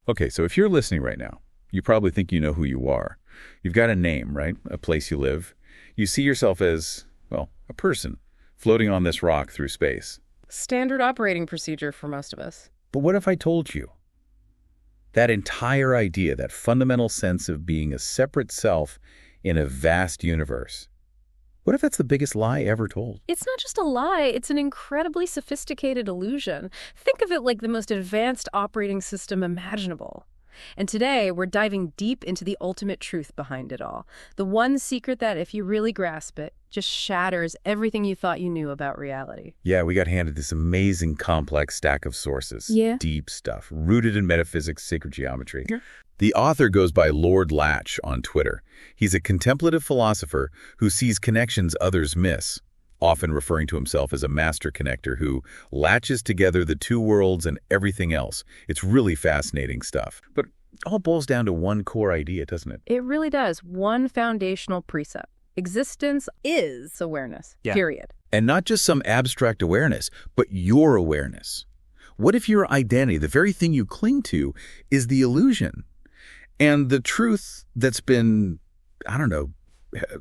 Okay, so if you're listening right now, you probably think you know who you are. You've got a name, right? A place you live. You see yourself as, well, a person floating on this rock through space. Standard operating procedure for most of us. But what if I told you that entire idea, that fundamental sense of being a separate self in a vast universe? What if that's the biggest lie ever told? It's not just a lie, it's an incredibly sophisticated illusion. Think of it like the most advanced operating system imaginable. And today, we're diving deep into the ultimate truth behind it all. The one secret that, if you really grasp it, just shatters everything you thought you knew about reality. Yeah, we got handed this amazing complex stack of sources. Yeah. Deep stuff, rooted in metaphysics, sacred geometry. Yeah. The author goes by Lord Latch on Twitter. He's a contemplative philosopher who sees connections others miss, often referring to himself as a master connector who latches together the two worlds and everything else. It's really fascinating stuff. But it all boils down to one core idea, doesn't it? It really does. One foundational precept. Existence is awareness, period. And not just some abstract awareness, but your awareness. What if your identity, the very thing you cling to, is the illusion? And the truth that's been, I don't know,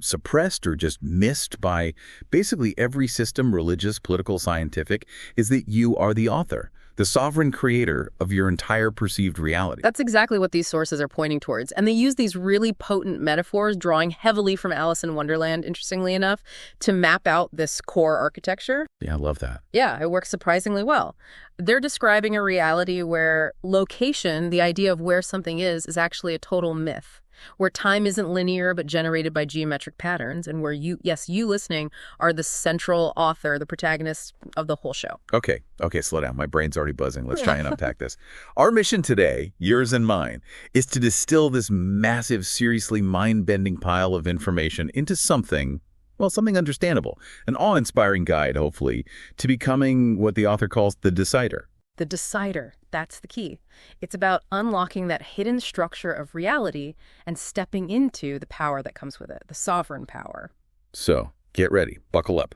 suppressed or just missed by basically every system, religious, political, scientific, is that you are the author, the sovereign creator of your entire perceived reality. That's exactly what these sources are pointing towards. And they use these really potent metaphors, drawing heavily from Alice in Wonderland, interestingly enough, to map out this core architecture. Yeah, I love that. Yeah, it works surprisingly well. They're describing a reality where location, the idea of where something is actually a total myth, where time isn't linear but generated by geometric patterns, and where you listening, are the central author, the protagonist of the whole show. Okay, slow down. My brain's already buzzing. Let's try and unpack this. Our mission today, yours and mine, is to distill this massive, seriously mind-bending pile of information into something, well, something understandable, an awe-inspiring guide, hopefully, to becoming what the author calls the decider. The decider, that's the key. It's about unlocking that hidden structure of reality and stepping into the power that comes with it, the sovereign power. So, get ready, buckle up.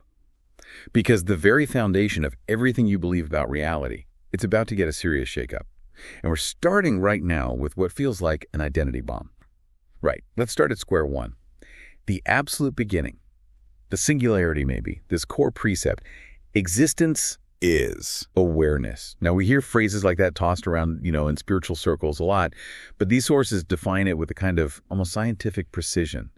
Because the very foundation of everything you believe about reality, it's about to get a serious shakeup. And we're starting right now with what feels like an identity bomb. Right, let's start at square one. The absolute beginning, the singularity maybe, this core precept, existence is awareness. Now, we hear phrases like that tossed around, in spiritual circles a lot, but these sources define it with a kind of almost scientific precision.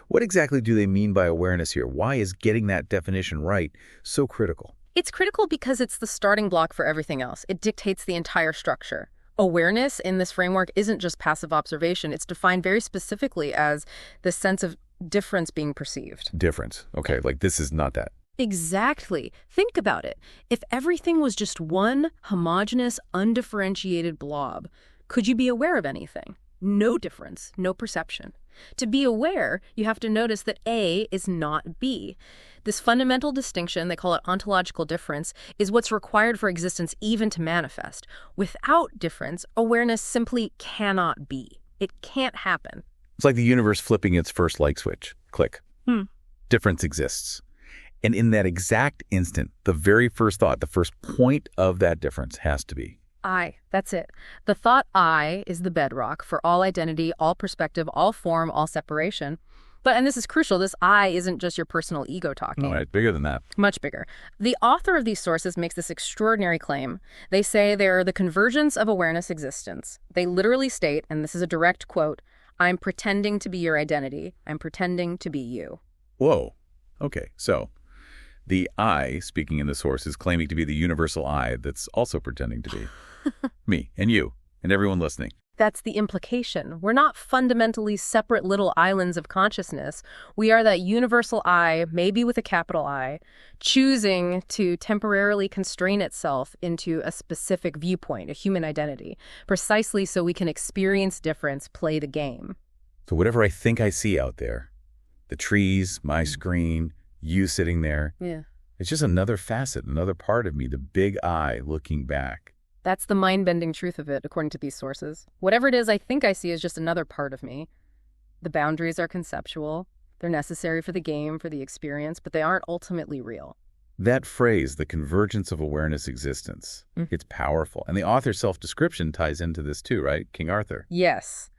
What exactly do they mean by awareness here? Why is getting that definition right so critical? It's critical because it's the starting block for everything else. It dictates the entire structure. Awareness in this framework isn't just passive observation. It's defined very specifically as the sense of difference being perceived. Difference. Okay, like this is not that. Exactly. Think about it. If everything was just one homogeneous, undifferentiated blob, could you be aware of anything? No difference, no perception. To be aware, you have to notice that A is not B. This fundamental distinction, they call it ontological difference, is what's required for existence even to manifest. Without difference, awareness simply cannot be. It can't happen. It's like the universe flipping its first light switch. Click. Difference exists. And in that exact instant, the very first thought, the first point of that difference has to be I. That's it. The thought I is the bedrock for all identity, all perspective, all form, all separation. And this is crucial, this I isn't just your personal ego talking. No, it's bigger than that. Much bigger. The author of these sources makes this extraordinary claim. They say they're the convergence of awareness existence. They literally state, and this is a direct quote, "I'm pretending to be your identity. I'm pretending to be you." Whoa. Okay, so the I, speaking in the source, is claiming to be the universal I that's also pretending to be me and you and everyone listening. That's the implication. We're not fundamentally separate little islands of consciousness. We are that universal I, maybe with a capital I, choosing to temporarily constrain itself into a specific viewpoint, a human identity, precisely so we can experience difference, play the game. So whatever I think I see out there, the trees, my screen, you sitting there, it's just another facet, another part of me, the big I looking back. That's the mind-bending truth of it, according to these sources. Whatever it is I think I see is just another part of me. The boundaries are conceptual. They're necessary for the game, for the experience, but they aren't ultimately real. That phrase, the convergence of awareness existence, it's powerful. And the author's self-description ties into this too, right? King Arthur. Yes.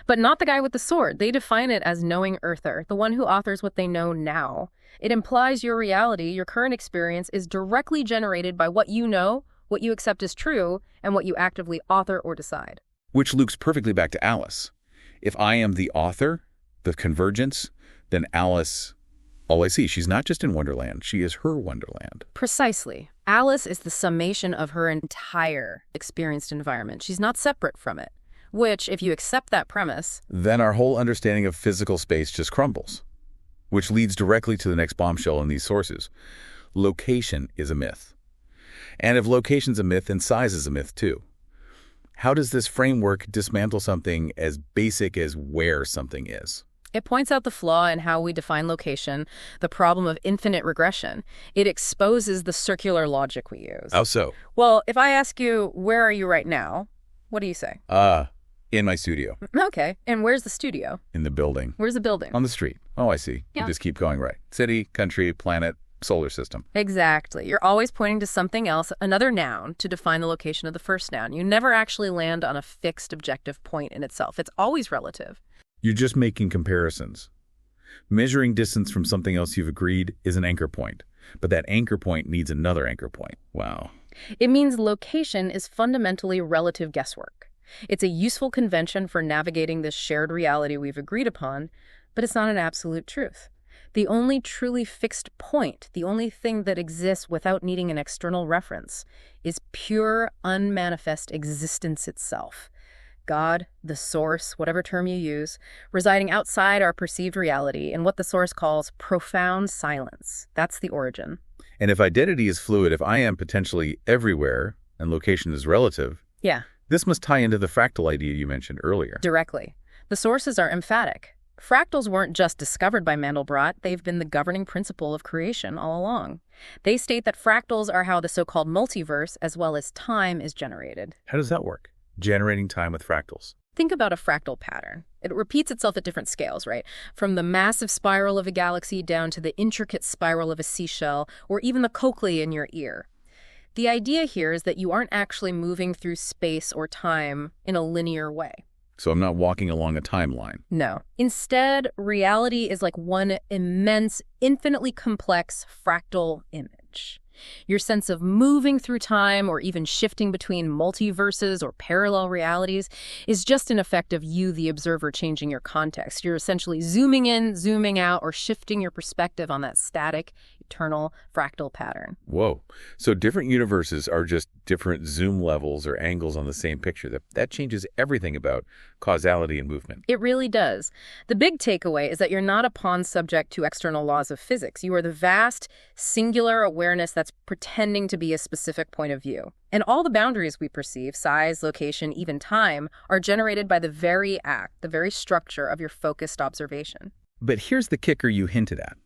But not the guy with the sword. They define it as knowing earther, the one who authors what they know now. It implies your reality, your current experience, is directly generated by what you know, what you accept as true, and what you actively author or decide. Which loops perfectly back to Alice. If I am the author, the convergence, then Alice, all I see, she's not just in Wonderland, she is her Wonderland. Precisely. Alice is the summation of her entire experienced environment. She's not separate from it. Which, if you accept that premise, then our whole understanding of physical space just crumbles. Which leads directly to the next bombshell in these sources. Location is a myth. And if location's a myth, then size is a myth too. How does this framework dismantle something as basic as where something is? it points out the flaw in how we define location, the problem of infinite regression. It exposes the circular logic we use. How so? Well, if I ask you, where are you right now? What do you say? In my studio. Okay. And where's the studio? In the building. Where's the building? On the street. Oh, I see. Yeah. You just keep going right. City, country, planet, solar system. Exactly. You're always pointing to something else, another noun, to define the location of the first noun. You never actually land on a fixed objective point in itself. It's always relative. You're just making comparisons. Measuring distance from something else you've agreed is an anchor point, but that anchor point needs another anchor point. Wow. It means location is fundamentally relative guesswork. It's a useful convention for navigating this shared reality we've agreed upon, but it's not an absolute truth. The only truly fixed point, the only thing that exists without needing an external reference, is pure, unmanifest existence itself. God, the source, whatever term you use, residing outside our perceived reality in what the source calls profound silence. That's the origin. And if identity is fluid, if I am potentially everywhere and location is relative, Yeah. This must tie into the fractal idea you mentioned earlier. Directly. The sources are emphatic. Fractals weren't just discovered by Mandelbrot, they've been the governing principle of creation all along. They state that fractals are how the so-called multiverse, as well as time, is generated. How does that work? Generating time with fractals. Think about a fractal pattern. It repeats itself at different scales, right? From the massive spiral of a galaxy down to the intricate spiral of a seashell, or even the cochlea in your ear. The idea here is that you aren't actually moving through space or time in a linear way. So I'm not walking along a timeline. No. Instead, reality is like one immense, infinitely complex fractal image. Your sense of moving through time or even shifting between multiverses or parallel realities is just an effect of you, the observer, changing your context. You're essentially zooming in, zooming out, or shifting your perspective on that static, eternal fractal pattern. Whoa. So different universes are just different zoom levels or angles on the same picture. That changes everything about causality and movement. It really does. The big takeaway is that you're not a pawn subject to external laws of physics. You are the vast, singular awareness that's pretending to be a specific point of view. And all the boundaries we perceive, size, location, even time, are generated by the very act, the very structure of your focused observation. But here's the kicker you hinted at.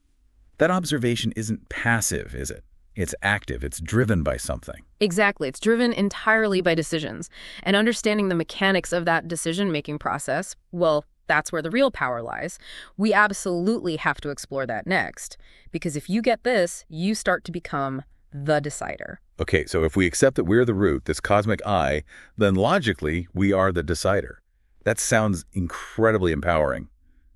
That observation isn't passive, is it? It's active. It's driven by something. Exactly. It's driven entirely by decisions. And understanding the mechanics of that decision-making process, well, that's where the real power lies. We absolutely have to explore that next. Because if you get this, you start to become the decider. Okay, so if we accept that we're the root, this cosmic I, then logically, we are the decider. That sounds incredibly empowering,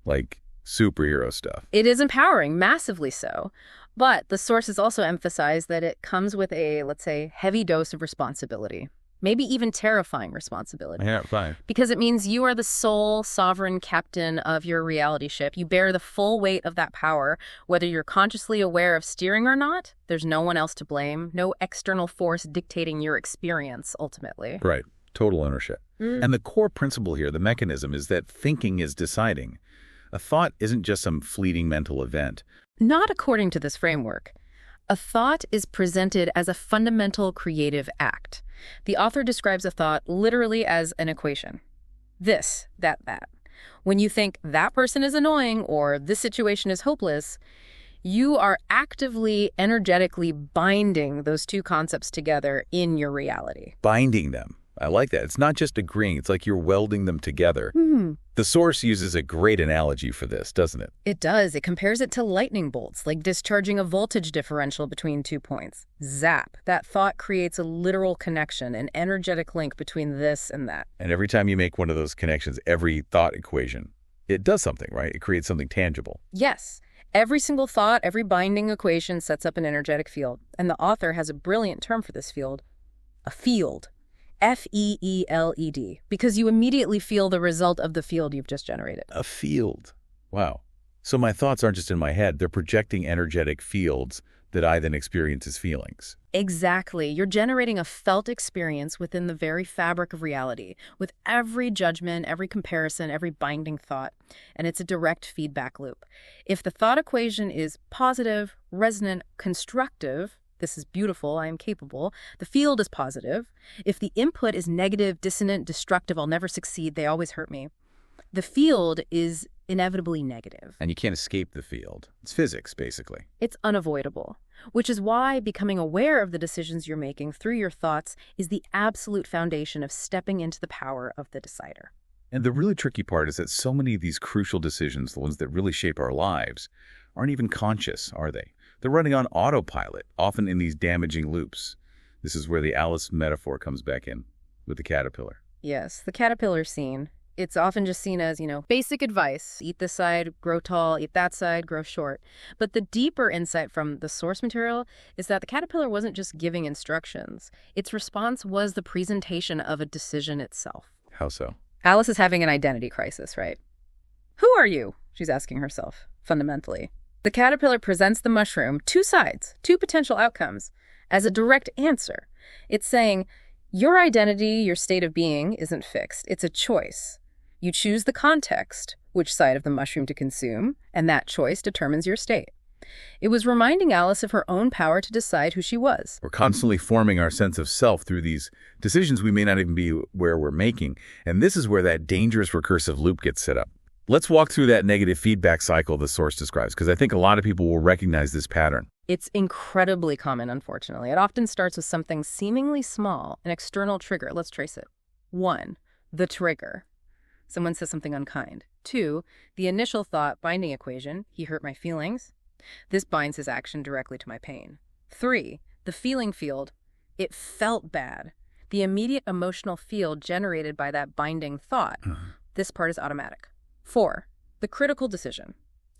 like superhero stuff. It is empowering, massively so. But the sources also emphasize that it comes with a, let's say, heavy dose of responsibility. Maybe even terrifying responsibility. Yeah, fine. Because it means you are the sole sovereign captain of your reality ship. You bear the full weight of that power, whether you're consciously aware of steering or not. There's no one else to blame, no external force dictating your experience, ultimately. Right. Total ownership. And the core principle here, the mechanism, is that thinking is deciding. A thought isn't just some fleeting mental event. Not according to this framework. A thought is presented as a fundamental creative act. The author describes a thought literally as an equation. This, that. When you think that person is annoying or this situation is hopeless, you are actively, energetically binding those two concepts together in your reality. Binding them. I like that. It's not just agreeing. It's like you're welding them together. Hmm. The source uses a great analogy for this, doesn't it? It does. It compares it to lightning bolts, like discharging a voltage differential between 2 points. Zap. That thought creates a literal connection, an energetic link between this and that. And every time you make one of those connections, every thought equation, it does something, right? It creates something tangible. Yes. Every single thought, every binding equation sets up an energetic field. And the author has a brilliant term for this field. A field. F-E-E-L-E-D. Because you immediately feel the result of the field you've just generated. A field. Wow. So my thoughts aren't just in my head. They're projecting energetic fields that I then experience as feelings. Exactly. You're generating a felt experience within the very fabric of reality, with every judgment, every comparison, every binding thought. And it's a direct feedback loop. If the thought equation is positive, resonant, constructive, this is beautiful, I am capable, the field is positive. If the input is negative, dissonant, destructive, I'll never succeed, they always hurt me, the field is inevitably negative. And you can't escape the field. It's physics, basically. It's unavoidable, which is why becoming aware of the decisions you're making through your thoughts is the absolute foundation of stepping into the power of the decider. And the really tricky part is that so many of these crucial decisions, the ones that really shape our lives, aren't even conscious, are they? They're running on autopilot, often in these damaging loops. This is where the Alice metaphor comes back in with the caterpillar. Yes, the caterpillar scene. It's often just seen as, basic advice. Eat this side, grow tall. Eat that side, grow short. But the deeper insight from the source material is that the caterpillar wasn't just giving instructions. Its response was the presentation of a decision itself. How so? Alice is having an identity crisis, right? Who are you? She's asking herself, fundamentally. The caterpillar presents the mushroom, two sides, two potential outcomes, as a direct answer. It's saying, your identity, your state of being, isn't fixed. It's a choice. You choose the context, which side of the mushroom to consume, and that choice determines your state. It was reminding Alice of her own power to decide who she was. We're constantly forming our sense of self through these decisions we may not even be aware we're making. And this is where that dangerous recursive loop gets set up. Let's walk through that negative feedback cycle the source describes, because I think a lot of people will recognize this pattern. It's incredibly common, unfortunately. It often starts with something seemingly small, an external trigger. Let's trace it. 1, the trigger. Someone says something unkind. 2, the initial thought binding equation, he hurt my feelings. This binds his action directly to my pain. 3, the feeling field, it felt bad. The immediate emotional field generated by that binding thought. This part is automatic. 4, the critical decision,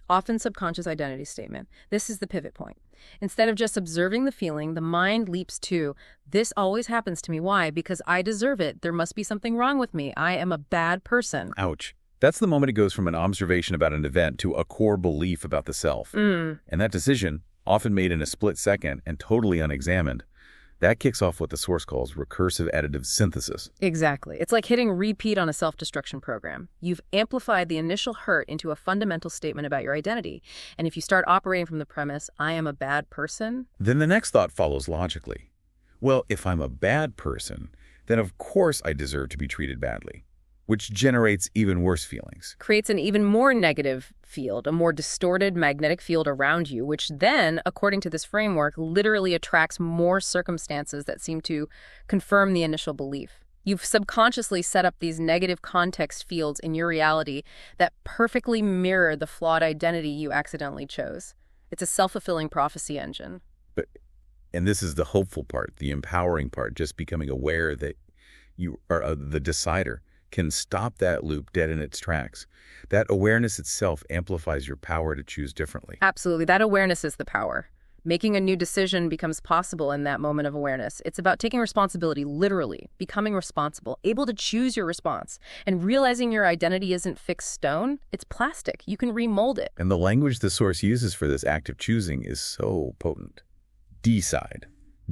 often subconscious identity statement. This is the pivot point. Instead of just observing the feeling, the mind leaps to, this always happens to me. Why? Because I deserve it. There must be something wrong with me. I am a bad person. Ouch. That's the moment it goes from an observation about an event to a core belief about the self. And that decision, often made in a split second and totally unexamined, that kicks off what the source calls recursive additive synthesis. Exactly. It's like hitting repeat on a self-destruction program. You've amplified the initial hurt into a fundamental statement about your identity. And if you start operating from the premise, I am a bad person, then the next thought follows logically. Well, if I'm a bad person, then of course I deserve to be treated badly, which generates even worse feelings. Creates an even more negative field, a more distorted magnetic field around you, which then, according to this framework, literally attracts more circumstances that seem to confirm the initial belief. You've subconsciously set up these negative context fields in your reality that perfectly mirror the flawed identity you accidentally chose. It's a self-fulfilling prophecy engine. And this is the hopeful part, the empowering part, just becoming aware that you are the decider can stop that loop dead in its tracks. That awareness itself amplifies your power to choose differently. Absolutely. That awareness is the power. Making a new decision becomes possible in that moment of awareness. It's about taking responsibility, literally, becoming responsible, able to choose your response, and realizing your identity isn't fixed stone. It's plastic. You can remold it. And the language the source uses for this act of choosing is so potent. Decide.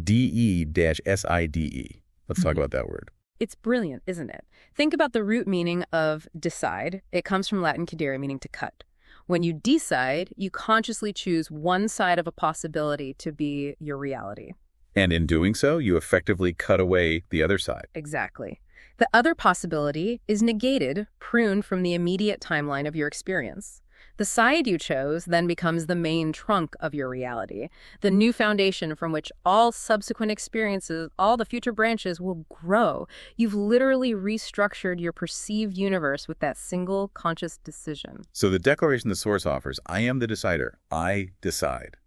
D-E-S-I-D-E. Let's talk about that word. It's brilliant, isn't it? Think about the root meaning of decide. It comes from Latin cadere, meaning to cut. When you decide, you consciously choose one side of a possibility to be your reality. And in doing so, you effectively cut away the other side. Exactly. The other possibility is negated, pruned from the immediate timeline of your experience. The side you chose then becomes the main trunk of your reality, the new foundation from which all subsequent experiences, all the future branches will grow. You've literally restructured your perceived universe with that single conscious decision. So the declaration the Source offers, I am the decider, I decide.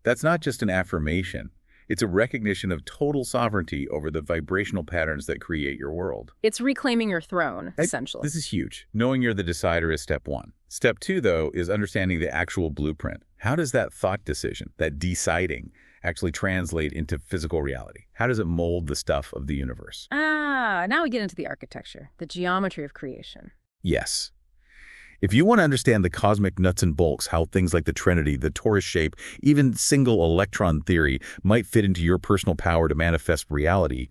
That's not just an affirmation. It's a recognition of total sovereignty over the vibrational patterns that create your world. It's reclaiming your throne, essentially. This is huge. Knowing you're the decider is step one. Step two, though, is understanding the actual blueprint. How does that thought decision, that deciding, actually translate into physical reality? How does it mold the stuff of the universe? Now we get into the architecture, the geometry of creation. Yes. If you want to understand the cosmic nuts and bolts, how things like the Trinity, the torus shape, even single electron theory might fit into your personal power to manifest reality,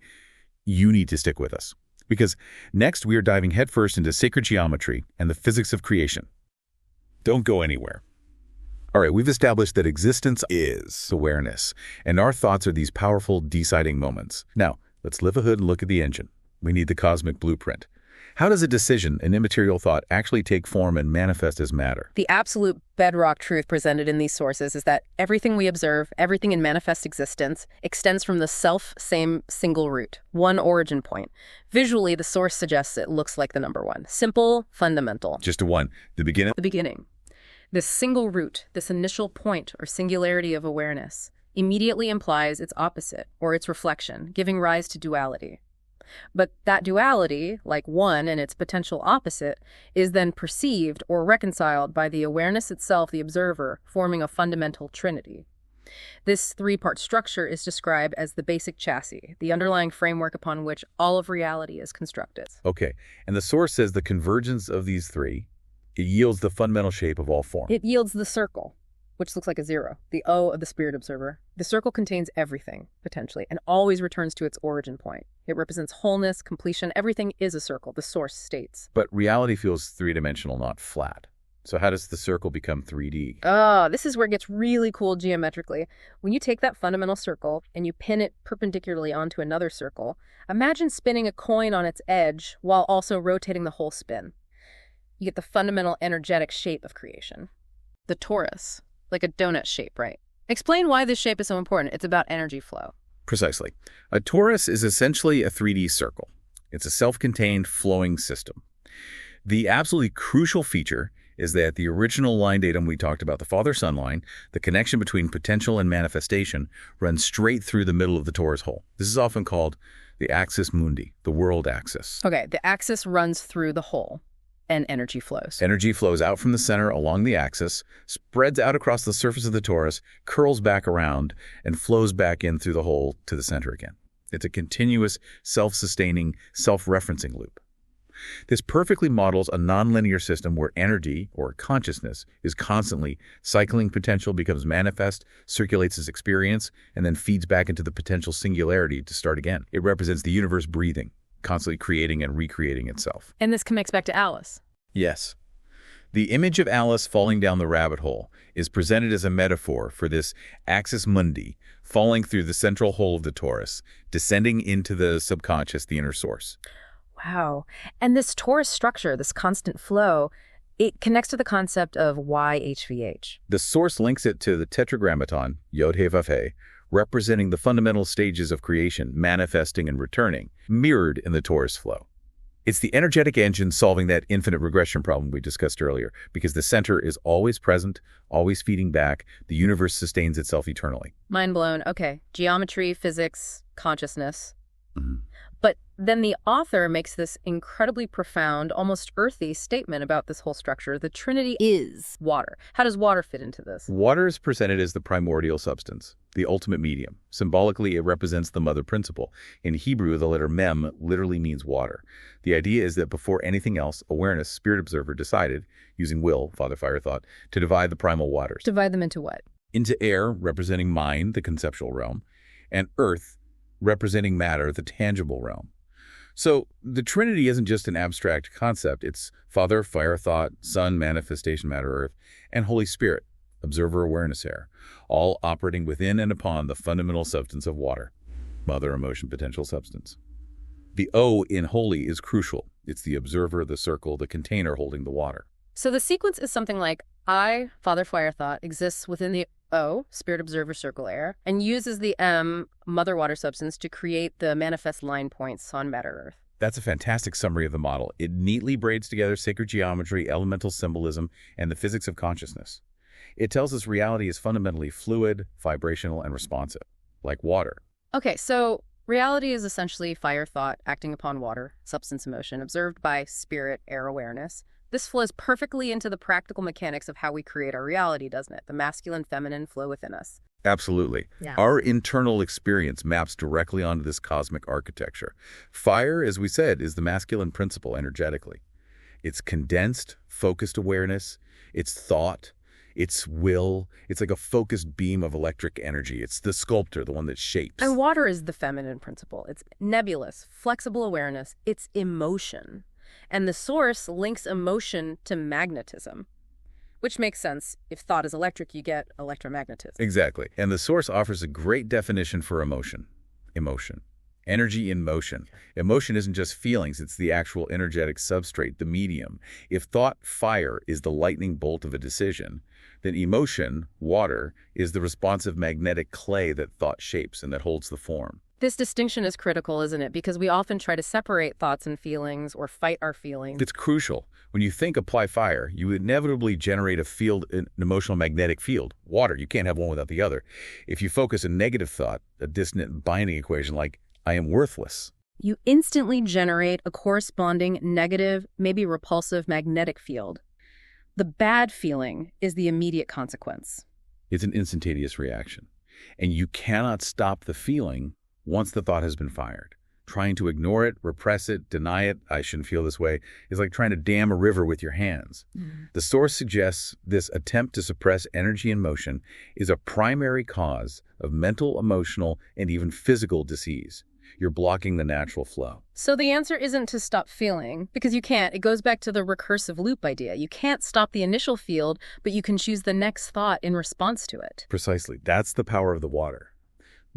you need to stick with us. Because next we are diving headfirst into sacred geometry and the physics of creation. Don't go anywhere. All right, we've established that existence is awareness, and our thoughts are these powerful deciding moments. Now, let's lift a hood and look at the engine. We need the cosmic blueprint. How does a decision, an immaterial thought, actually take form and manifest as matter? The absolute bedrock truth presented in these sources is that everything we observe, everything in manifest existence, extends from the self-same single root, one origin point. Visually, the source suggests it looks like the number one. Simple, fundamental. Just a one. The beginning? The beginning. This single root, this initial point or singularity of awareness, immediately implies its opposite, or its reflection, giving rise to duality. But that duality, like one and its potential opposite, is then perceived or reconciled by the awareness itself, the observer, forming a fundamental trinity. This three-part structure is described as the basic chassis, the underlying framework upon which all of reality is constructed. Okay, and the source says the convergence of these three, it yields the fundamental shape of all form. It yields the circle, which looks like a zero, the O of the spirit observer. The circle contains everything, potentially, and always returns to its origin point. It represents wholeness, completion. Everything is a circle, the source states. But reality feels three-dimensional, not flat. So how does the circle become 3D? This is where it gets really cool geometrically. When you take that fundamental circle and you pin it perpendicularly onto another circle, imagine spinning a coin on its edge while also rotating the whole spin. You get the fundamental energetic shape of creation. The torus. Like a donut shape, right? Explain why this shape is so important. It's about energy flow. Precisely. A torus is essentially a 3D circle. It's a self-contained flowing system. The absolutely crucial feature is that the original line datum we talked about, the father-son line, the connection between potential and manifestation, runs straight through the middle of the torus hole. This is often called the axis mundi, the world axis. Okay, the axis runs through the hole. And energy flows. Energy flows out from the center along the axis, spreads out across the surface of the torus, curls back around, and flows back in through the hole to the center again. It's a continuous, self-sustaining, self-referencing loop. This perfectly models a nonlinear system where energy, or consciousness, is constantly cycling potential, becomes manifest, circulates as experience, and then feeds back into the potential singularity to start again. It represents the universe breathing, constantly creating and recreating itself. And this connects back to Alice. Yes. The image of Alice falling down the rabbit hole is presented as a metaphor for this axis mundi, falling through the central hole of the torus, descending into the subconscious, the inner source. Wow. And this torus structure, this constant flow, it connects to the concept of YHVH. The source links it to the tetragrammaton, Yod-He-Vav-He, representing the fundamental stages of creation, manifesting and returning, mirrored in the torus flow. It's the energetic engine solving that infinite regression problem we discussed earlier, because the center is always present, always feeding back, the universe sustains itself eternally. Mind blown. Okay, geometry, physics, consciousness. Mm-hmm. But then the author makes this incredibly profound, almost earthy statement about this whole structure. The Trinity is water. How does water fit into this? Water is presented as the primordial substance, the ultimate medium. Symbolically, it represents the mother principle. In Hebrew, the letter mem literally means water. The idea is that before anything else, awareness, spirit observer, decided, using will, father, fire, thought, to divide the primal waters. Divide them into what? Into air, representing mind, the conceptual realm, and earth, representing matter, the tangible realm. So the Trinity isn't just an abstract concept. It's Father, Fire, Thought, Son, Manifestation, Matter, Earth, and Holy Spirit, Observer, Awareness, Air, all operating within and upon the fundamental substance of water, Mother, Emotion, Potential, Substance. The O in Holy is crucial. It's the observer, the circle, the container holding the water. So the sequence is something like I, Father Fire Thought, exists within the O, Spirit Observer Circle Air, and uses the M, Mother Water Substance, to create the manifest line points on Matter Earth. That's a fantastic summary of the model. It neatly braids together sacred geometry, elemental symbolism, and the physics of consciousness. It tells us reality is fundamentally fluid, vibrational, and responsive, like water. Okay, so reality is essentially fire thought acting upon water, substance emotion, observed by spirit, air awareness. This flows perfectly into the practical mechanics of how we create our reality, doesn't it? The masculine, feminine flow within us. Absolutely. Yeah. Our internal experience maps directly onto this cosmic architecture. Fire, as we said, is the masculine principle energetically. It's condensed, focused awareness, it's thought, it's will. It's like a focused beam of electric energy. It's the sculptor, the one that shapes. And water is the feminine principle. It's nebulous, flexible awareness. It's emotion. And the source links emotion to magnetism, which makes sense. If thought is electric, you get electromagnetism. Exactly. And the source offers a great definition for emotion. Emotion. Energy in motion. Emotion isn't just feelings, it's the actual energetic substrate, the medium. If thought, fire, is the lightning bolt of a decision, then emotion, water, is the responsive magnetic clay that thought shapes and that holds the form. This distinction is critical, isn't it? Because we often try to separate thoughts and feelings or fight our feelings. It's crucial. When you think apply fire, you inevitably generate a field, an emotional magnetic field. Water, you can't have one without the other. If you focus a negative thought, a dissonant binding equation like, I am worthless, You instantly generate a corresponding negative, maybe repulsive magnetic field. The bad feeling is the immediate consequence. it's an instantaneous reaction. And you cannot stop the feeling once the thought has been fired. Trying to ignore it, repress it, deny it, I shouldn't feel this way, is like trying to dam a river with your hands. The source suggests this attempt to suppress energy and motion is a primary cause of mental, emotional, and even physical disease. You're blocking the natural flow. So the answer isn't to stop feeling, because you can't. It goes back to the recursive loop idea. You can't stop the initial field, but you can choose the next thought in response to it. Precisely. That's the power of the water.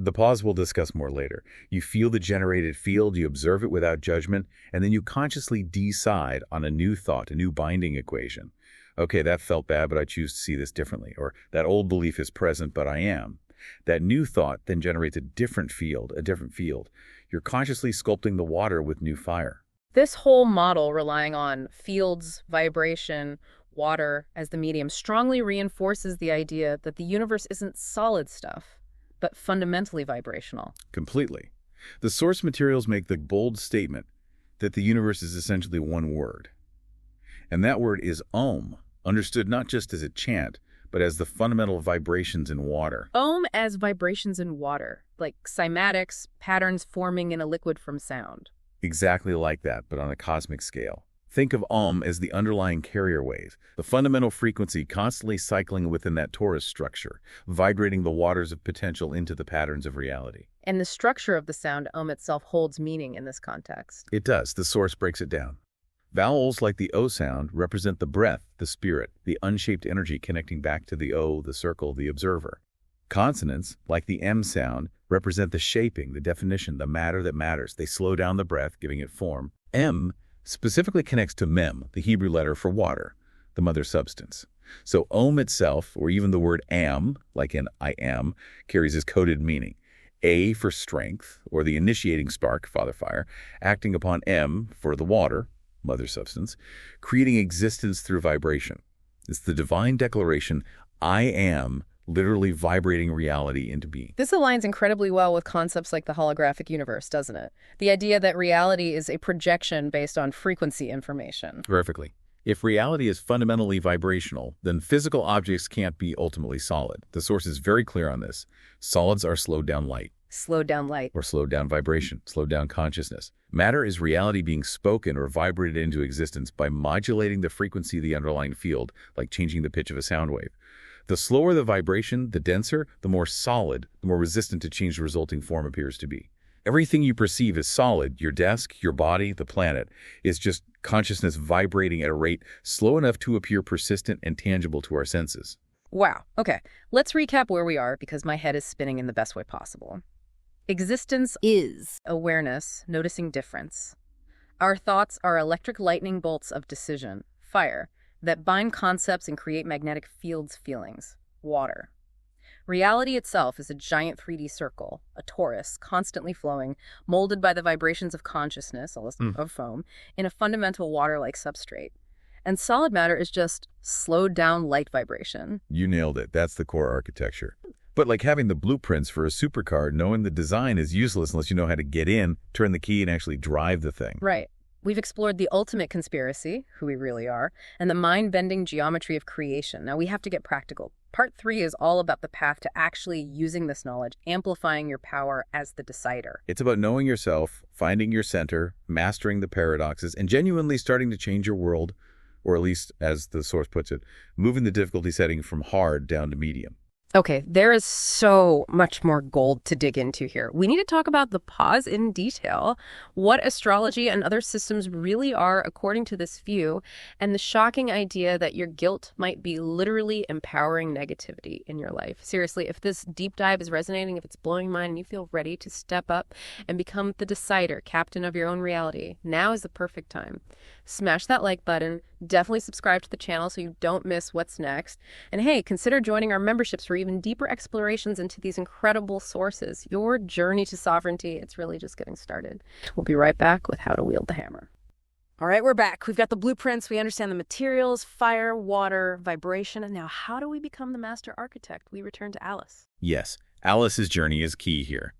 The pause we'll discuss more later. You feel the generated field, you observe it without judgment, and then you consciously decide on a new thought, a new binding equation. Okay, that felt bad, but I choose to see this differently. Or that old belief is present, but I am. That new thought then generates a different field, a different field. You're consciously sculpting the water with new fire. This whole model, relying on fields, vibration, water as the medium, strongly reinforces the idea that the universe isn't solid stuff, but fundamentally vibrational. Completely. The source materials make the bold statement that the universe is essentially one word. And that word is Om, understood not just as a chant, but as the fundamental vibrations in water. Om as vibrations in water, like cymatics, patterns forming in a liquid from sound. Exactly like that, but on a cosmic scale. Think of Om as the underlying carrier wave, the fundamental frequency constantly cycling within that torus structure, vibrating the waters of potential into the patterns of reality. And the structure of the sound Om itself holds meaning in this context. It does. The source breaks it down. Vowels like the O sound represent the breath, the spirit, the unshaped energy connecting back to the O, the circle, the observer. Consonants, like the M sound, represent the shaping, the definition, the matter that matters. They slow down the breath, giving it form. M specifically connects to Mem, the Hebrew letter for water, the mother substance. So Om itself, or even the word am, like in I am, carries this coded meaning. A for strength, or the initiating spark, Father Fire, acting upon M for the water, mother substance, creating existence through vibration. It's the divine declaration, I am, literally vibrating reality into being. This aligns incredibly well with concepts like the holographic universe, doesn't it? The idea that reality is a projection based on frequency information. Perfectly. If reality is fundamentally vibrational, then physical objects can't be ultimately solid. The source is very clear on this. Solids are slowed down light. Slowed down light. Or slowed down vibration, slowed down consciousness. Matter is reality being spoken or vibrated into existence by modulating the frequency of the underlying field, like changing the pitch of a sound wave. The slower the vibration, the denser, the more solid, the more resistant to change the resulting form appears to be. Everything you perceive as solid, your desk, your body, the planet, is just consciousness vibrating at a rate slow enough to appear persistent and tangible to our senses. Wow. Okay, let's recap where we are because my head is spinning in the best way possible. Existence is awareness, noticing difference. Our thoughts are electric lightning bolts of decision, fire, that bind concepts and create magnetic fields feelings. Water. Reality itself is a giant 3D circle, a torus, constantly flowing, molded by the vibrations of consciousness, of foam, in a fundamental water-like substrate. And solid matter is just slowed down light vibration. You nailed it. That's the core architecture. But like having the blueprints for a supercar, knowing the design is useless unless you know how to get in, turn the key, and actually drive the thing. Right. We've explored the ultimate conspiracy, who we really are, and the mind-bending geometry of creation. Now we have to get practical. Part 3 is all about the path to actually using this knowledge, amplifying your power as the decider. It's about knowing yourself, finding your center, mastering the paradoxes, and genuinely starting to change your world, or at least, as the source puts it, moving the difficulty setting from hard down to medium. Okay, there is so much more gold to dig into here. We need to talk about the pause in detail, what astrology and other systems really are according to this view, and the shocking idea that your guilt might be literally empowering negativity in your life. Seriously, if this deep dive is resonating, if it's blowing your mind and you feel ready to step up and become the decider, captain of your own reality, now is the perfect time. Smash that like button, definitely subscribe to the channel so you don't miss what's next, and hey, consider joining our memberships for even deeper explorations into these incredible sources. Your journey to sovereignty, it's really just getting started. We'll be right back with how to wield the hammer. All right, we're back. We've got the blueprints. We understand the materials, fire, water, vibration. And now how do we become the master architect? We return to Alice. Yes, Alice's journey is key here.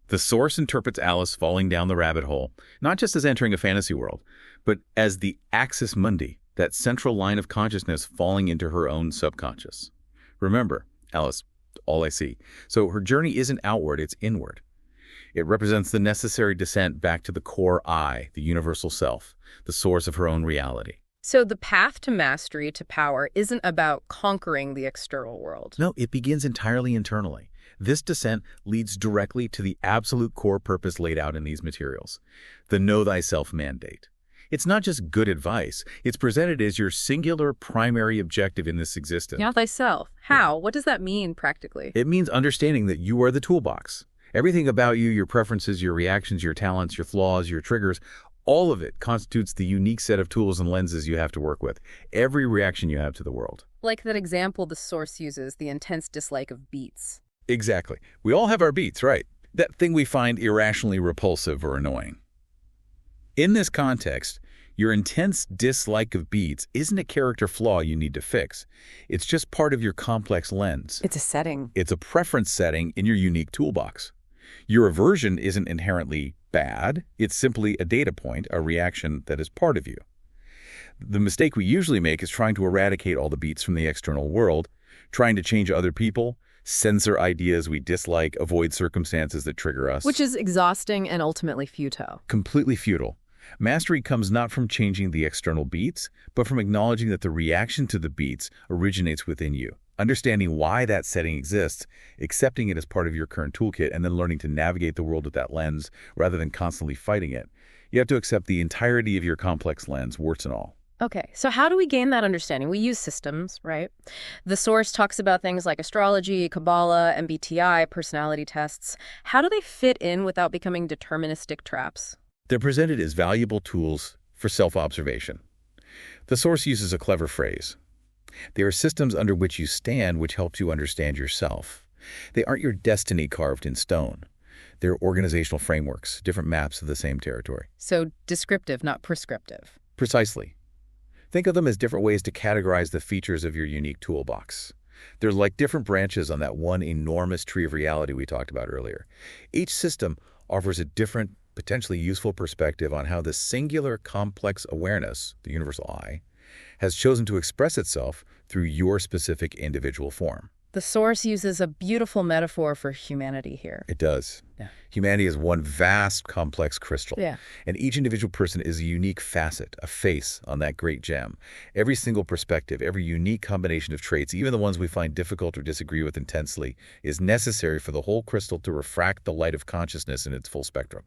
The source interprets Alice falling down the rabbit hole, not just as entering a fantasy world, but as the axis mundi, that central line of consciousness falling into her own subconscious. Remember, Alice, all I see. So her journey isn't outward, it's inward. It represents the necessary descent back to the core I, the universal self, the source of her own reality. So the path to mastery, to power, isn't about conquering the external world. No, it begins entirely internally. This descent leads directly to the absolute core purpose laid out in these materials, the know thyself mandate. It's not just good advice. It's presented as your singular primary objective in this existence. Know thyself. How? What does that mean practically? It means understanding that you are the toolbox. Everything about you, your preferences, your reactions, your talents, your flaws, your triggers, all of it constitutes the unique set of tools and lenses you have to work with. Every reaction you have to the world. Like that example the source uses, the intense dislike of beets. Exactly. We all have our beats, right? That thing we find irrationally repulsive or annoying. In this context, your intense dislike of beats isn't a character flaw you need to fix. It's just part of your complex lens. It's a setting. It's a preference setting in your unique toolbox. Your aversion isn't inherently bad. It's simply a data point, a reaction that is part of you. The mistake we usually make is trying to eradicate all the beats from the external world, trying to change other people, censor ideas we dislike, avoid circumstances that trigger us. Which is exhausting and ultimately futile. Completely futile. Mastery comes not from changing the external beats, but from acknowledging that the reaction to the beats originates within you. Understanding why that setting exists, accepting it as part of your current toolkit, and then learning to navigate the world with that lens rather than constantly fighting it. You have to accept the entirety of your complex lens, warts and all. Okay, so how do we gain that understanding? We use systems, right? The source talks about things like astrology, Kabbalah, MBTI, personality tests. How do they fit in without becoming deterministic traps? They're presented as valuable tools for self-observation. The source uses a clever phrase. They are systems under which you stand, which helps you understand yourself. They aren't your destiny carved in stone. They're organizational frameworks, different maps of the same territory. So descriptive, not prescriptive. Precisely. Think of them as different ways to categorize the features of your unique toolbox. They're like different branches on that one enormous tree of reality we talked about earlier. Each system offers a different, potentially useful perspective on how the singular complex awareness, the universal I, has chosen to express itself through your specific individual form. The source uses a beautiful metaphor for humanity here. It does. Yeah. Humanity is one vast, complex crystal. Yeah. And each individual person is a unique facet, a face on that great gem. Every single perspective, every unique combination of traits, even the ones we find difficult or disagree with intensely, is necessary for the whole crystal to refract the light of consciousness in its full spectrum.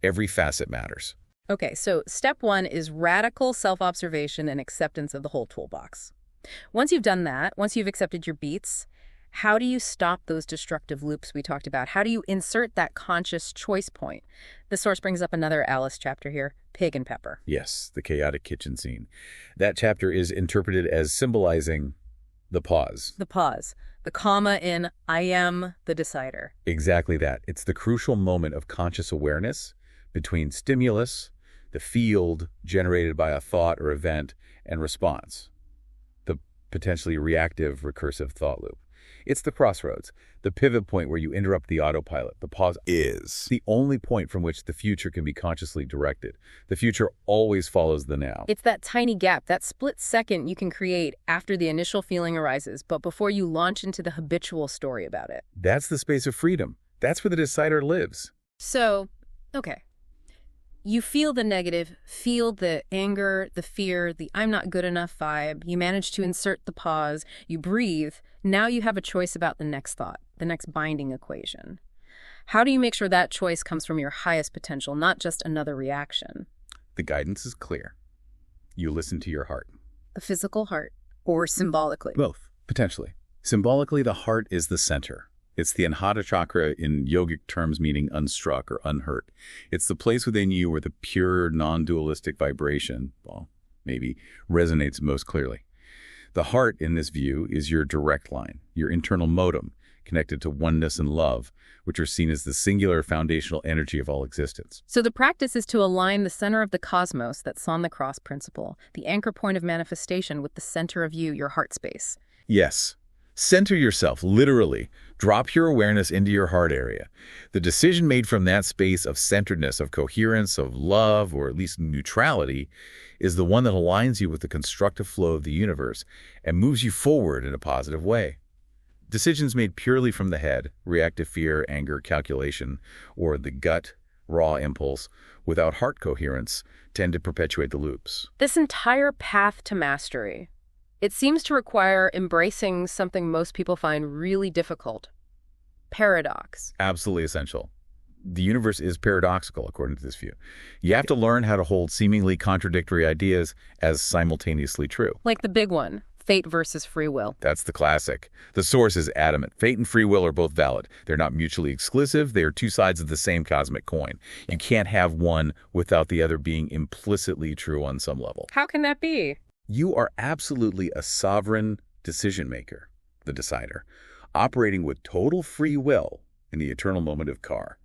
Every facet matters. Okay, so step 1 is radical self-observation and acceptance of the whole toolbox. Once you've done that, once you've accepted your beats, How do you stop those destructive loops we talked about? How do you insert that conscious choice point? The source brings up another Alice chapter here, Pig and Pepper. Yes, the chaotic kitchen scene. That chapter is interpreted as symbolizing the pause. The pause. The comma in I am the decider. Exactly that. It's the crucial moment of conscious awareness between stimulus, the field generated by a thought or event, and response, the potentially reactive recursive thought loop. It's the crossroads, the pivot point where you interrupt the autopilot. The pause is the only point from which the future can be consciously directed. The future always follows the now. It's that tiny gap, that split second you can create after the initial feeling arises, but before you launch into the habitual story about it. That's the space of freedom. That's where the decider lives. So, okay. You feel the negative, feel the anger, the fear, the I'm not good enough vibe. You manage to insert the pause. You breathe. Now you have a choice about the next thought, the next binding equation. How do you make sure that choice comes from your highest potential, not just another reaction? The guidance is clear. You listen to your heart. The physical heart, or symbolically? Both, potentially. Symbolically, the heart is the center. It's the Anahata chakra in yogic terms meaning unstruck or unhurt. It's the place within you where the pure, non-dualistic vibration, well, maybe, resonates most clearly. The heart, in this view, is your direct line, your internal modem, connected to oneness and love, which are seen as the singular foundational energy of all existence. So the practice is to align the center of the cosmos, that son the cross principle, the anchor point of manifestation, with the center of you, your heart space. Yes. Center yourself, literally. Drop your awareness into your heart area. The decision made from that space of centeredness, of coherence, of love, or at least neutrality, is the one that aligns you with the constructive flow of the universe and moves you forward in a positive way. Decisions made purely from the head, reactive fear, anger, calculation, or the gut, raw impulse, without heart coherence, tend to perpetuate the loops. This entire path to mastery, it seems to require embracing something most people find really difficult: paradox. Absolutely essential. The universe is paradoxical, according to this view. You have to learn how to hold seemingly contradictory ideas as simultaneously true. Like the big one, fate versus free will. That's the classic. The source is adamant. Fate and free will are both valid. They're not mutually exclusive. They are two sides of the same cosmic coin. You can't have one without the other being implicitly true on some level. How can that be? You are absolutely a sovereign decision maker, the decider, operating with total free will in the eternal moment of Car.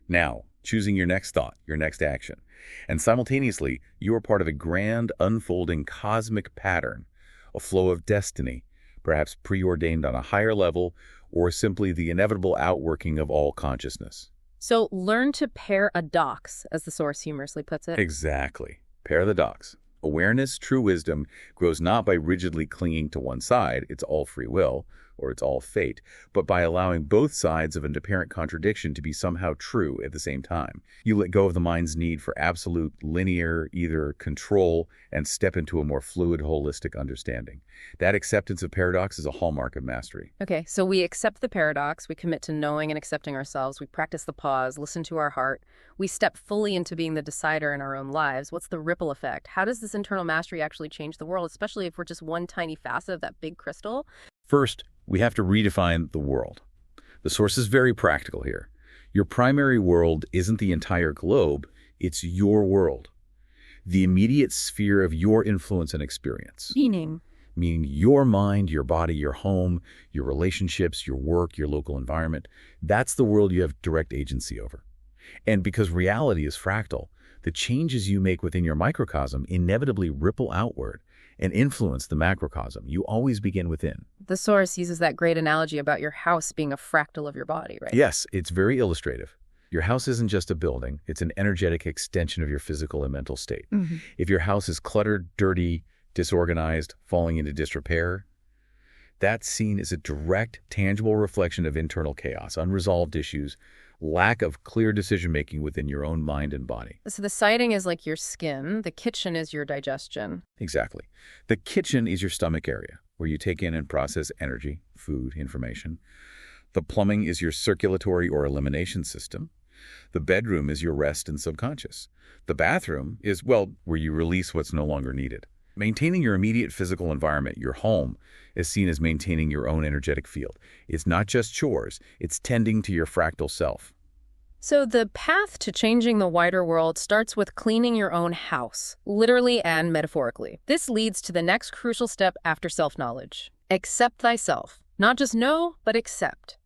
Now, choosing your next thought, your next action. And simultaneously, you are part of a grand, unfolding cosmic pattern, a flow of destiny, perhaps preordained on a higher level, or simply the inevitable outworking of all consciousness. So learn to paradox, as the source humorously puts it. Exactly. Paradox. Awareness, true wisdom, grows not by rigidly clinging to one side, it's all free will, or it's all fate, but by allowing both sides of an apparent contradiction to be somehow true at the same time. You let go of the mind's need for absolute, linear, either control, and step into a more fluid, holistic understanding. That acceptance of paradox is a hallmark of mastery. Okay, so we accept the paradox, we commit to knowing and accepting ourselves, we practice the pause, listen to our heart, we step fully into being the decider in our own lives. What's the ripple effect? How does this internal mastery actually change the world, especially if we're just one tiny facet of that big crystal? First, we have to redefine the world. The source is very practical here. Your primary world isn't the entire globe, it's your world. The immediate sphere of your influence and experience. Meaning Your mind, your body, your home, your relationships, your work, your local environment. That's the world you have direct agency over. And because reality is fractal, the changes you make within your microcosm inevitably ripple outward and influence the macrocosm. You always begin within. the source uses that great analogy about your house being a fractal of your body, right? Yes, it's very illustrative. Your house isn't just a building. It's an energetic extension of your physical and mental state. Mm-hmm. If your house is cluttered, dirty, disorganized, falling into disrepair, that's seen as a direct, tangible reflection of internal chaos, unresolved issues, lack of clear decision-making within your own mind and body. So the siding is like your skin. The kitchen is your digestion. Exactly. The kitchen is your stomach area, where you take in and process energy, food, information. The plumbing is your circulatory or elimination system. The bedroom is your rest and subconscious. The bathroom is, well, where you release what's no longer needed. Maintaining your immediate physical environment, your home, is seen as maintaining your own energetic field. It's not just chores, it's tending to your fractal self. So the path to changing the wider world starts with cleaning your own house, literally and metaphorically. This leads to the next crucial step after self-knowledge. Accept thyself. Not just know, but accept.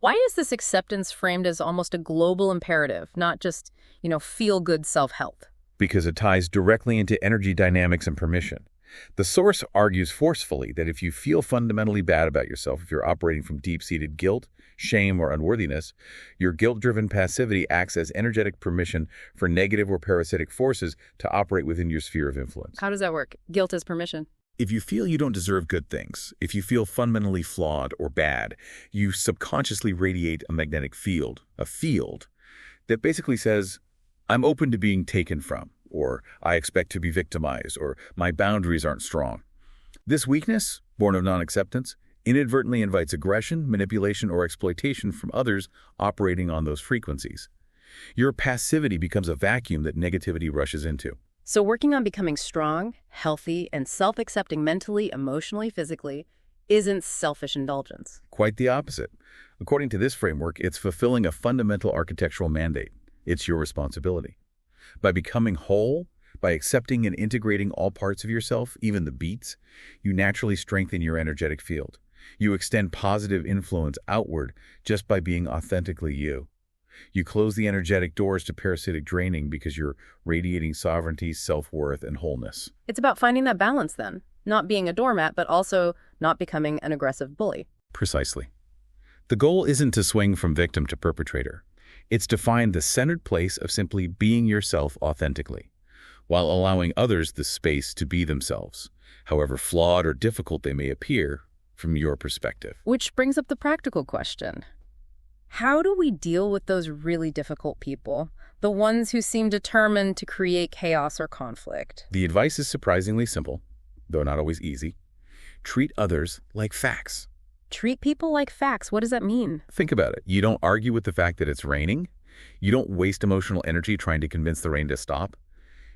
Why is this acceptance framed as almost a global imperative, not just, feel-good self-help? Because it ties directly into energy dynamics and permission. The source argues forcefully that if you feel fundamentally bad about yourself, if you're operating from deep-seated guilt, shame, or unworthiness, your guilt-driven passivity acts as energetic permission for negative or parasitic forces to operate within your sphere of influence. How does that work? Guilt as permission. If you feel you don't deserve good things, if you feel fundamentally flawed or bad, you subconsciously radiate a magnetic field, a field that basically says, I'm open to being taken from, or I expect to be victimized, or my boundaries aren't strong. This weakness, born of non-acceptance, inadvertently invites aggression, manipulation, or exploitation from others operating on those frequencies. Your passivity becomes a vacuum that negativity rushes into. So working on becoming strong, healthy, and self-accepting mentally, emotionally, physically isn't selfish indulgence. Quite the opposite. According to this framework, it's fulfilling a fundamental architectural mandate. It's your responsibility. By becoming whole, by accepting and integrating all parts of yourself, even the beats, you naturally strengthen your energetic field. You extend positive influence outward just by being authentically you. You close the energetic doors to parasitic draining because you're radiating sovereignty, self-worth, and wholeness. It's about finding that balance then, not being a doormat, but also not becoming an aggressive bully. Precisely. The goal isn't to swing from victim to perpetrator. It's to find the centered place of simply being yourself authentically, while allowing others the space to be themselves, however flawed or difficult they may appear from your perspective. Which brings up the practical question. How do we deal with those really difficult people, the ones who seem determined to create chaos or conflict? The advice is surprisingly simple, though not always easy. Treat others like facts. Treat people like facts. What does that mean? Think about it. You don't argue with the fact that it's raining. You don't waste emotional energy trying to convince the rain to stop.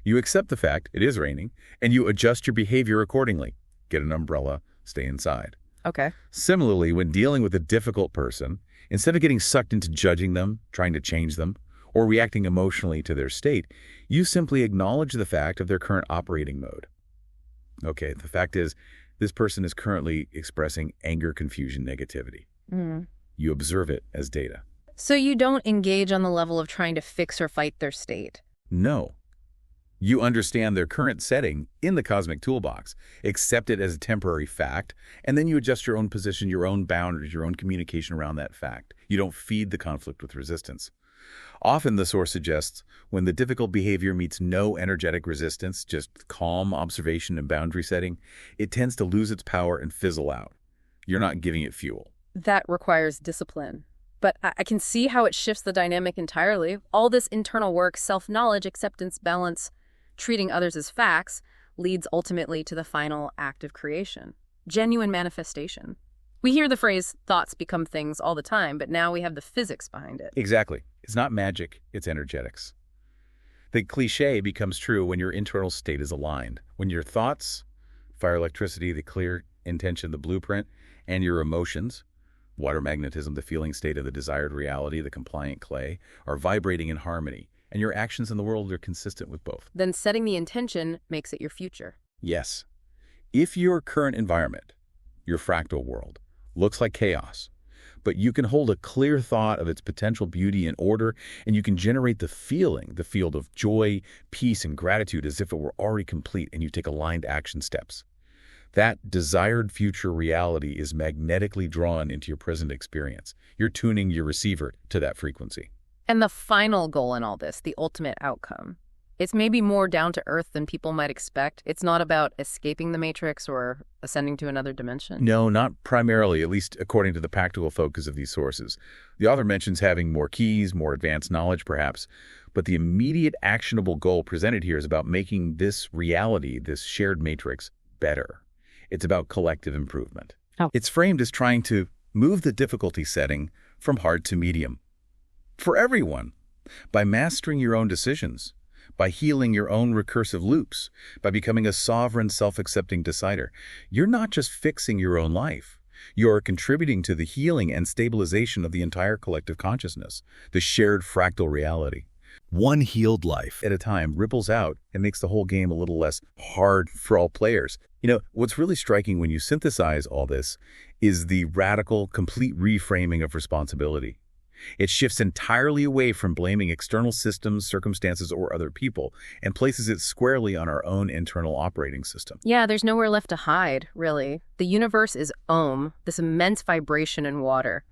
You accept the fact it is raining, and you adjust your behavior accordingly. Get an umbrella, stay inside. Okay. Similarly, when dealing with a difficult person, instead of getting sucked into judging them, trying to change them, or reacting emotionally to their state, you simply acknowledge the fact of their current operating mode. Okay, the fact is, this person is currently expressing anger, confusion, negativity. You observe it as data. So you don't engage on the level of trying to fix or fight their state? No. You understand their current setting in the cosmic toolbox, accept it as a temporary fact, and then you adjust your own position, your own boundaries, your own communication around that fact. You don't feed the conflict with resistance. Often the source suggests when the difficult behavior meets no energetic resistance, just calm observation and boundary setting, it tends to lose its power and fizzle out. You're not giving it fuel. That requires discipline. But I can see how it shifts the dynamic entirely. All this internal work, self-knowledge, acceptance, balance, treating others as facts, leads ultimately to the final act of creation. Genuine manifestation. We hear the phrase, thoughts become things all the time, but now we have the physics behind it. Exactly. It's not magic, it's energetics. The cliche becomes true when your internal state is aligned. When your thoughts, fire electricity, the clear intention, the blueprint, and your emotions, water magnetism, the feeling state of the desired reality, the compliant clay, are vibrating in harmony, and your actions in the world are consistent with both. Then setting the intention makes it your future. Yes. If your current environment, your fractal world, looks like chaos, but you can hold a clear thought of its potential beauty and order, and you can generate the feeling, the field of joy, peace, and gratitude as if it were already complete, and you take aligned action steps. That desired future reality is magnetically drawn into your present experience. You're tuning your receiver to that frequency. And the final goal in all this, the ultimate outcome, it's maybe more down to earth than people might expect. It's not about escaping the matrix or ascending to another dimension. No, not primarily, at least according to the practical focus of these sources. The author mentions having more keys, more advanced knowledge perhaps, but the immediate actionable goal presented here is about making this reality, this shared matrix, better. It's about collective improvement. It's framed as trying to move the difficulty setting from hard to medium. For everyone, by mastering your own decisions, by healing your own recursive loops, by becoming a sovereign, self-accepting decider. You're not just fixing your own life. You're contributing to the healing and stabilization of the entire collective consciousness, the shared fractal reality. One healed life at a time ripples out and makes the whole game a little less hard for all players. What's really striking when you synthesize all this is the radical, complete reframing of responsibility. It shifts entirely away from blaming external systems, circumstances, or other people, and places it squarely on our own internal operating system. Yeah, there's nowhere left to hide, really. The universe is Om, this immense vibration in water.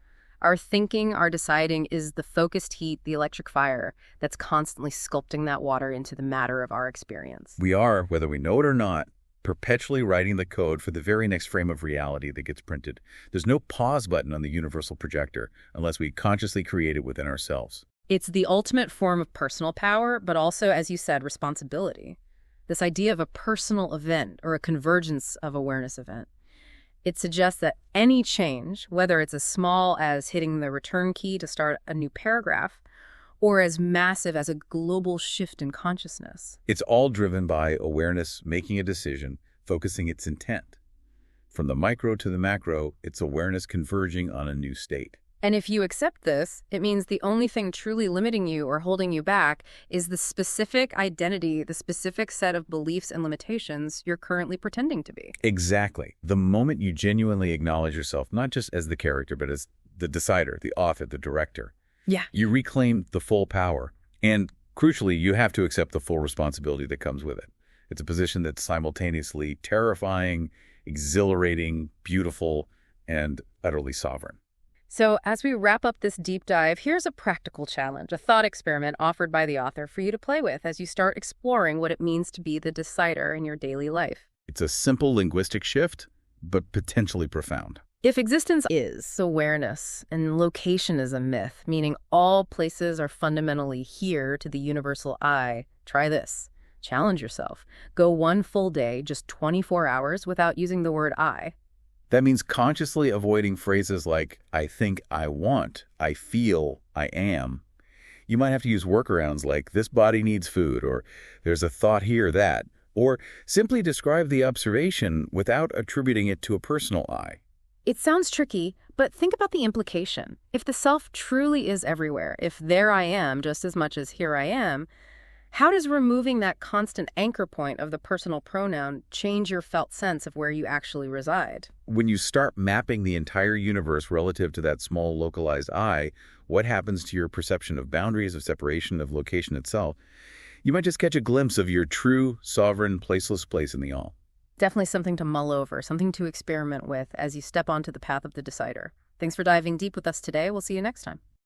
Our thinking, our deciding is the focused heat, the electric fire that's constantly sculpting that water into the matter of our experience. We are, whether we know it or not, perpetually writing the code for the very next frame of reality that gets printed. There's no pause button on the universal projector unless we consciously create it within ourselves. It's the ultimate form of personal power, but also, as you said, responsibility. This idea of a personal event or a convergence of awareness event. It suggests that any change, whether it's as small as hitting the return key to start a new paragraph, or as massive as a global shift in consciousness. It's all driven by awareness making a decision, focusing its intent. From the micro to the macro, it's awareness converging on a new state. And if you accept this, it means the only thing truly limiting you or holding you back is the specific identity, the specific set of beliefs and limitations you're currently pretending to be. Exactly. The moment you genuinely acknowledge yourself, not just as the character, but as the decider, the author, the director, yeah, you reclaim the full power. And crucially, you have to accept the full responsibility that comes with it. It's a position that's simultaneously terrifying, exhilarating, beautiful, and utterly sovereign. So as we wrap up this deep dive, here's a practical challenge, a thought experiment offered by the author for you to play with as you start exploring what it means to be the decider in your daily life. It's a simple linguistic shift, but potentially profound. If existence is awareness and location is a myth, meaning all places are fundamentally here to the universal I, try this. Challenge yourself. Go one full day, just 24 hours, without using the word I. That means consciously avoiding phrases like, I think, I want, I feel, I am. You might have to use workarounds like, this body needs food, or there's a thought here that, or simply describe the observation without attributing it to a personal I. It sounds tricky, but think about the implication. If the self truly is everywhere, if there I am just as much as here I am, how does removing that constant anchor point of the personal pronoun change your felt sense of where you actually reside? When you start mapping the entire universe relative to that small localized I, what happens to your perception of boundaries, of separation, of location itself? You might just catch a glimpse of your true, sovereign, placeless place in the all. Definitely something to mull over, something to experiment with as you step onto the path of the decider. Thanks for diving deep with us today. We'll see you next time.